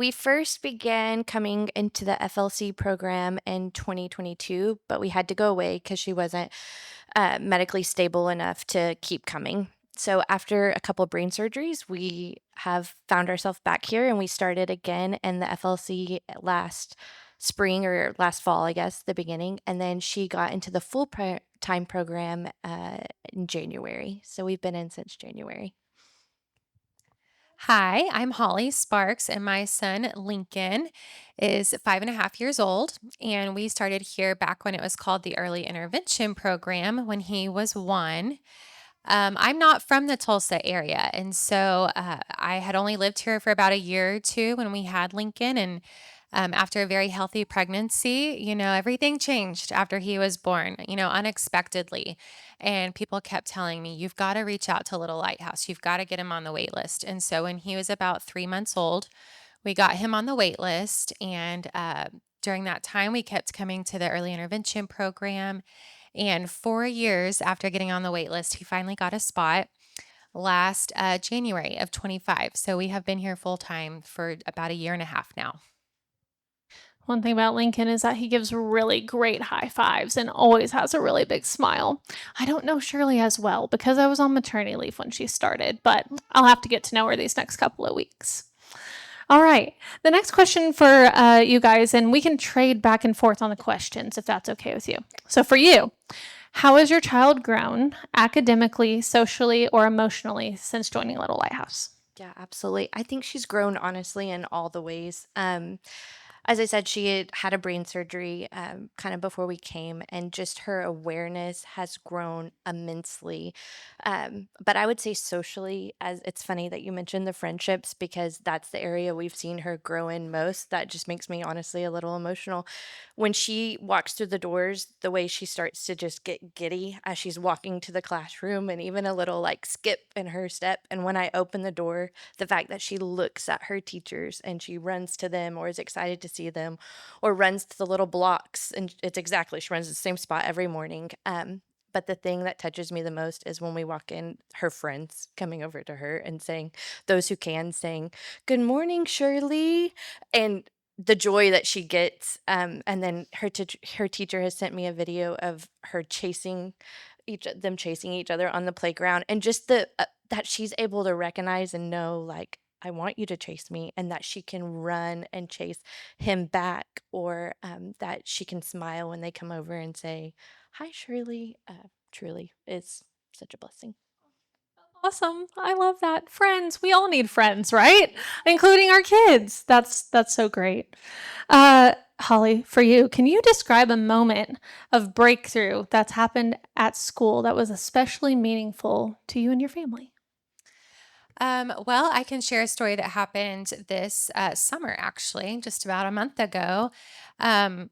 We first began coming into the FLC program in 2022, but we had to go away because she wasn't medically stable enough to keep coming. So after a couple brain surgeries, we have found ourselves back here and we started again in the FLC last spring or last fall, I guess, the beginning. And then she got into the time program in January. So we've been in since January. Hi, I'm Holly Sparks, and my son Lincoln is 5.5 years old. And we started here back when it was called the Early Intervention Program when he was one. I'm not from the Tulsa area, and so I had only lived here for about a year or two when we had Lincoln. And after a very healthy pregnancy, everything changed after he was born, unexpectedly. And people kept telling me, you've got to reach out to Little Lighthouse. You've got to get him on the wait list. And so when he was about 3 months old, we got him on the wait list. And during that time, we kept coming to the early intervention program. And 4 years after getting on the wait list, he finally got a spot last January of 25. So we have been here full time for about a year and a half now. One thing about Lincoln is that he gives really great high fives and always has a really big smile. I don't know Shirley as well because I was on maternity leave when she started, but I'll have to get to know her these next couple of weeks. All right. The next question for you guys, and we can trade back and forth on the questions if that's okay with you. So, for you, how has your child grown academically, socially, or emotionally since joining Little Lighthouse? Yeah, absolutely. I think she's grown honestly in all the ways. As I said, she had a brain surgery kind of before we came, and just her awareness has grown immensely. But I would say socially, as it's funny that you mentioned the friendships because that's the area we've seen her grow in most. That just makes me honestly a little emotional. When she walks through the doors, the way she starts to just get giddy as she's walking to the classroom, and even a little like skip in her step. And when I open the door, the fact that she looks at her teachers and she runs to them or is excited to see them or runs to the little blocks, and it's exactly she runs to the same spot every morning. But the thing that touches me the most is when we walk in, her friends coming over to her and saying, those who can, saying, "Good morning, Shirley," and the joy that she gets. And then her teacher has sent me a video of her chasing them chasing each other on the playground, and just the that she's able to recognize and know, like, I want you to chase me, and that she can run and chase him back, or that she can smile when they come over and say, "Hi, Shirley." Truly, is such a blessing. Awesome. I love that. Friends. We all need friends, right? Including our kids. That's so great. Holly, for you, can you describe a moment of breakthrough that's happened at school that was especially meaningful to you and your family? Well, I can share a story that happened this summer, actually, just about a month ago.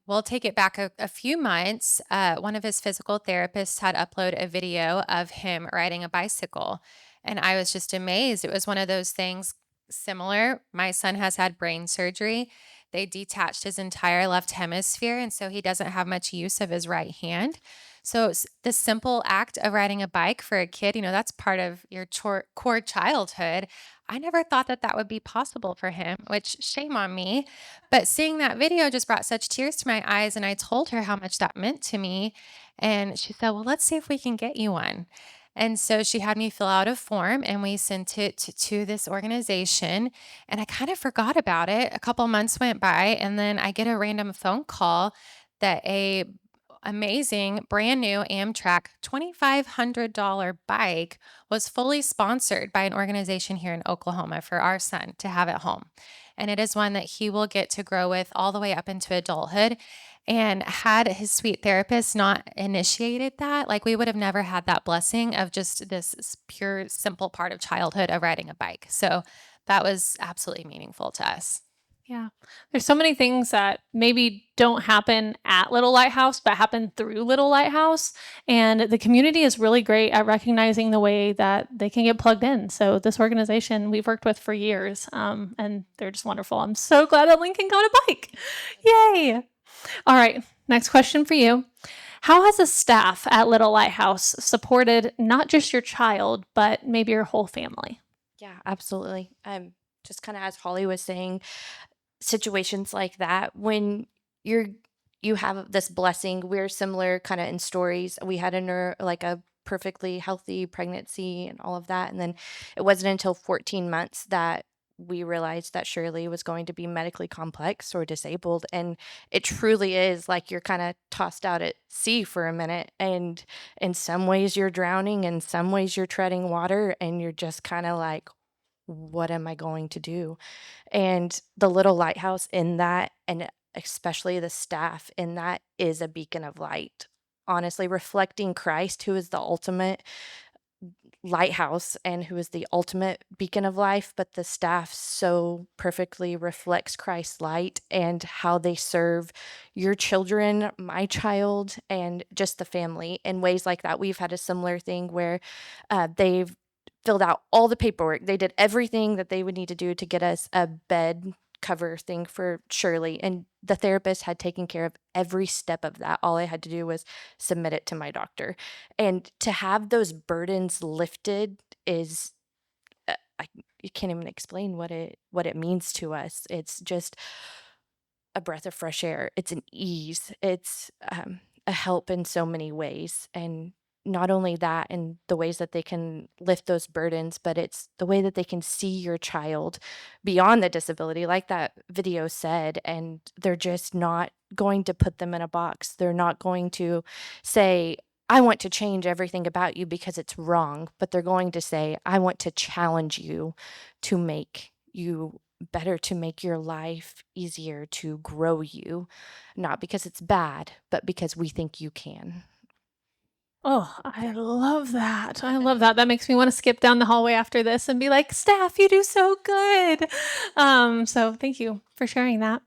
We'll take it back a few months. One of his physical therapists had uploaded a video of him riding a bicycle, and I was just amazed. It was one of those things similar. My son has had brain surgery. They detached his entire left hemisphere, and so he doesn't have much use of his right hand. So the simple act of riding a bike for a kid, that's part of your core childhood. I never thought that that would be possible for him, which shame on me. But seeing that video just brought such tears to my eyes. And I told her how much that meant to me. And she said, well, let's see if we can get you one. And so she had me fill out a form and we sent it to this organization. And I kind of forgot about it. A couple months went by and then I get a random phone call that a amazing brand new Amtrak $2,500 bike was fully sponsored by an organization here in Oklahoma for our son to have at home. And it is one that he will get to grow with all the way up into adulthood. And had his sweet therapist not initiated that, like we would have never had that blessing of just this pure, simple part of childhood of riding a bike. So that was absolutely meaningful to us. Yeah. There's so many things that maybe don't happen at Little Lighthouse, but happen through Little Lighthouse. And the community is really great at recognizing the way that they can get plugged in. So, this organization we've worked with for years, and they're just wonderful. I'm so glad that Lincoln got a bike. Yay. All right. Next question for you. How has the staff at Little Lighthouse supported not just your child, but maybe your whole family? Yeah, absolutely. Just kind of as Holly was saying, situations like that when you're you have this blessing. We're similar kind of in stories. We had like a perfectly healthy pregnancy and all of that, and then it wasn't until 14 months that we realized that Shirley was going to be medically complex or disabled, and it truly is like you're kind of tossed out at sea for a minute, and in some ways you're drowning, in some ways you're treading water, and you're just kind of like, what am I going to do? And the little lighthouse in that, and especially the staff in that, is a beacon of light. Honestly, reflecting Christ, who is the ultimate lighthouse and who is the ultimate beacon of life, but the staff so perfectly reflects Christ's light and how they serve your children, my child, and just the family in ways like that. We've had a similar thing where they've filled out all the paperwork. They did everything that they would need to do to get us a bed cover thing for Shirley, and the therapist had taken care of every step of that. All I had to do was submit it to my doctor. And to have those burdens lifted is, I you can't even explain what it means to us. It's just a breath of fresh air. It's an ease. It's, a help in so many ways, and not only that in the ways that they can lift those burdens, but it's the way that they can see your child beyond the disability, like that video said, and they're just not going to put them in a box. They're not going to say, "I want to change everything about you because it's wrong," but they're going to say, "I want to challenge you to make you better, to make your life easier, to grow you, not because it's bad, but because we think you can." Oh, I love that. I love that. That makes me wanna skip down the hallway after this and be like, "Staff, you do so good." So thank you for sharing that.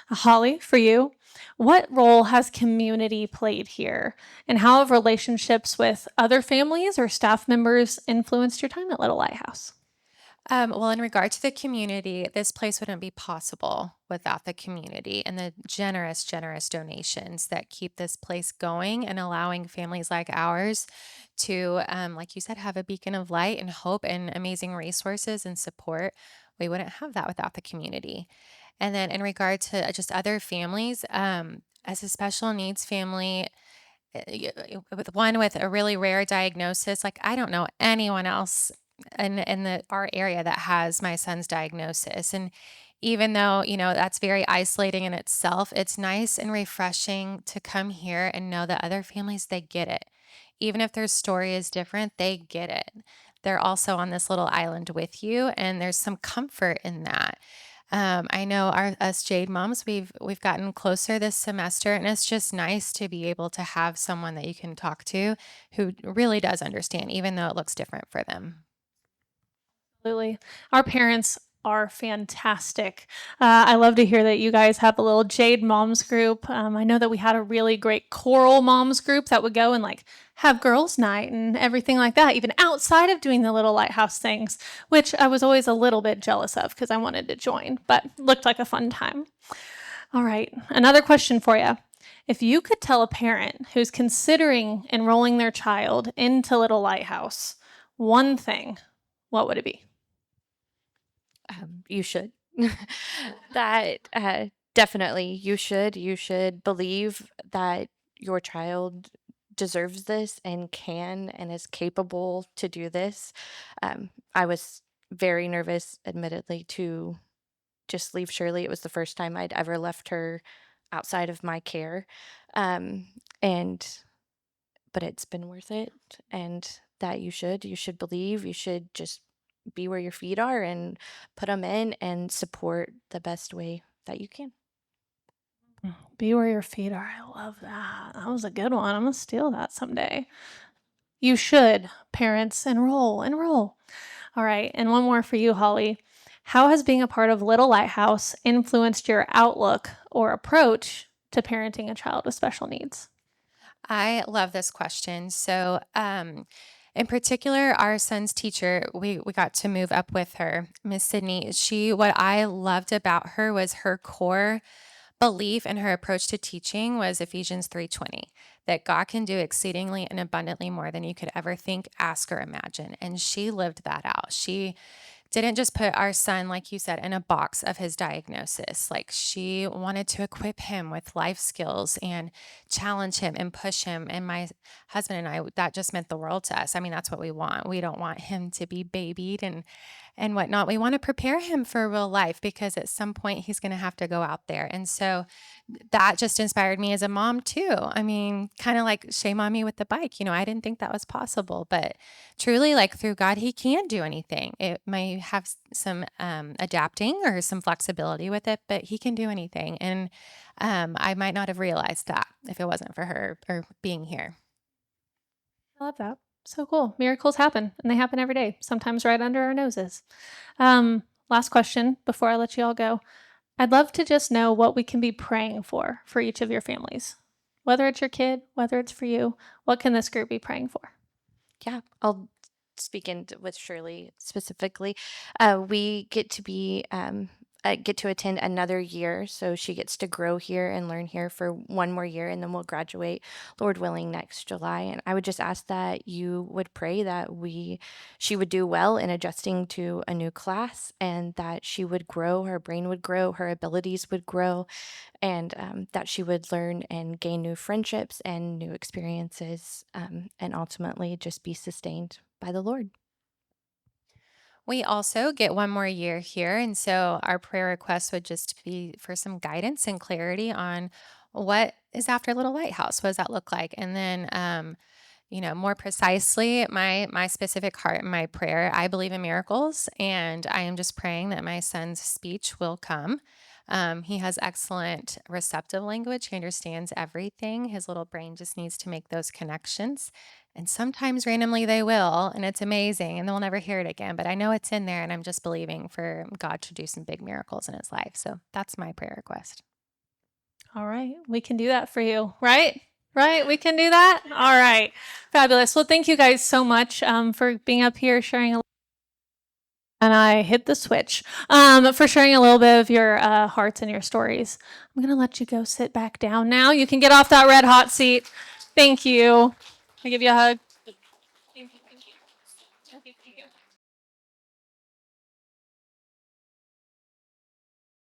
Holly, for you, what role has community played here? And how have relationships with other families or staff members influenced your time at Little Lighthouse? Well, in regard to the community, this place wouldn't be possible without the community and the generous, generous donations that keep this place going and allowing families like ours to, like you said, have a beacon of light and hope and amazing resources and support. We wouldn't have that without the community. And then in regard to just other families, as a special needs family, with one with a really rare diagnosis, like I don't know anyone else in the our area that has my son's diagnosis. And even though, that's very isolating in itself, it's nice and refreshing to come here and know that other families, they get it. Even if their story is different, they get it. They're also on this little island with you, and there's some comfort in that. I know us Jade moms, we've gotten closer this semester, and it's just nice to be able to have someone that you can talk to who really does understand, even though it looks different for them. Absolutely. Our parents are fantastic. I love to hear that you guys have a little Jade Moms group. I know that we had a really great choral moms group that would go and like have girls' night and everything like that, even outside of doing the little lighthouse things, which I was always a little bit jealous of because I wanted to join, but looked like a fun time. All right, another question for you. If you could tell a parent who's considering enrolling their child into Little Lighthouse one thing, what would it be? You should. That, definitely, you should believe that your child deserves this and can and is capable to do this. I was very nervous, admittedly, to just leave Shirley. It was the first time I'd ever left her outside of my care, um, and but it's been worth it, and that you should believe, you should just be where your feet are and put them in and support the best way that you can. Be where your feet are. I love that. That was a good one. I'm gonna steal that someday. You should, parents, enroll, enroll. All right, and one more for you, Holly. How has being a part of Little Lighthouse influenced your outlook or approach to parenting a child with special needs? I love this question. So, in particular, our son's teacher, we got to move up with her, Miss Sydney. What I loved about her was her core belief and her approach to teaching was Ephesians 3:20, that God can do exceedingly and abundantly more than you could ever think, ask, or imagine. And she lived that out. She didn't just put our son, like you said, in a box of his diagnosis. Like she wanted to equip him with life skills and challenge him and push him. And my husband and I, that just meant the world to us. I mean, that's what we want. We don't want him to be babied and whatnot. We want to prepare him for real life because at some point he's going to have to go out there. And so that just inspired me as a mom too. I mean, kind of like shame on me with the bike. I didn't think that was possible, but truly, like through God, He can do anything. It may have some adapting or some flexibility with it, but He can do anything. And I might not have realized that if it wasn't for her or being here. I love that. So cool. Miracles happen, and they happen every day, sometimes right under our noses. Last question before I let you all go. I'd love to just know what we can be praying for each of your families. Whether it's your kid, whether it's for you, what can this group be praying for? Yeah, I'll speak into with Shirley specifically. We get to attend another year, so she gets to grow here and learn here for one more year, and then we'll graduate, Lord willing, next July. And I would just ask that you would pray that she would do well in adjusting to a new class, and that she would grow, her brain would grow, her abilities would grow, and that she would learn and gain new friendships and new experiences, and ultimately just be sustained by the Lord. We also get one more year here. And so our prayer request would just be for some guidance and clarity on what is after Little Lighthouse. What does that look like? And then, more precisely, my specific heart and my prayer, I believe in miracles, and I am just praying that my son's speech will come. He has excellent receptive language. He understands everything. His little brain just needs to make those connections. And sometimes randomly they will, and it's amazing, and they'll never hear it again. But I know it's in there, and I'm just believing for God to do some big miracles in his life. So that's my prayer request. All right, we can do that for you, right? Right, we can do that? All right, fabulous. Well, thank you guys so much for being up here, sharing and I hit the switch for sharing a little bit of your hearts and your stories. I'm going to let you go sit back down now. You can get off that red hot seat. Thank you. I give you a hug.